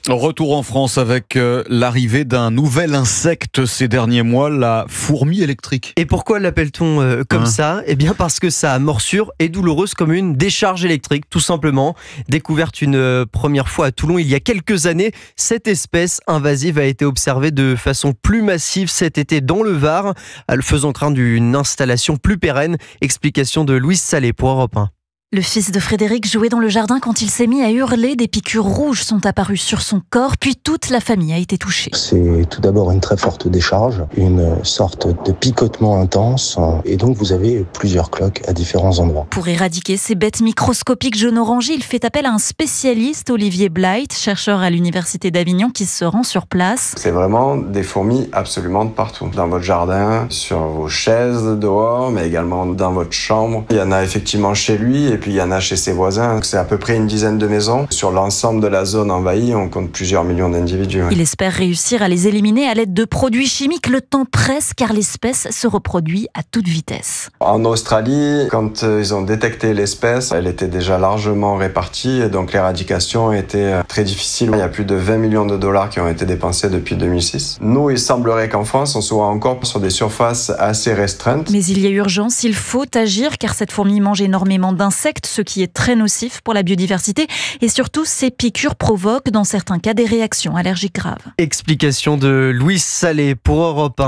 Retour en France avec l'arrivée d'un nouvel insecte ces derniers mois, la fourmi électrique. Et pourquoi l'appelle-t-on comme ça ? Eh bien parce que sa morsure est douloureuse comme une décharge électrique, tout simplement. Découverte une première fois à Toulon il y a quelques années, cette espèce invasive a été observée de façon plus massive cet été dans le Var, faisant craindre une installation plus pérenne. Explication de Louise Salé pour Europe 1. Le fils de Frédéric jouait dans le jardin quand il s'est mis à hurler. Des piqûres rouges sont apparues sur son corps, puis toute la famille a été touchée. C'est tout d'abord une très forte décharge, une sorte de picotement intense, et donc vous avez plusieurs cloques à différents endroits. Pour éradiquer ces bêtes microscopiques jaune-orangé, il fait appel à un spécialiste, Olivier Blight, chercheur à l'Université d'Avignon, qui se rend sur place. C'est vraiment des fourmis absolument de partout. Dans votre jardin, sur vos chaises dehors, mais également dans votre chambre. Il y en a effectivement chez lui, et puis il y en a chez ses voisins. C'est à peu près une dizaine de maisons. Sur l'ensemble de la zone envahie, on compte plusieurs millions d'individus. Il espère réussir à les éliminer à l'aide de produits chimiques. Le temps presse car l'espèce se reproduit à toute vitesse. En Australie, quand ils ont détecté l'espèce, elle était déjà largement répartie et donc l'éradication était très difficile. Il y a plus de 20 millions de dollars qui ont été dépensés depuis 2006. Nous, il semblerait qu'en France, on soit encore sur des surfaces assez restreintes. Mais il y a urgence, il faut agir car cette fourmi mange énormément d'insectes, ce qui est très nocif pour la biodiversité. Et surtout, ces piqûres provoquent dans certains cas des réactions allergiques graves. Explication de Louise Salé pour Europe 1.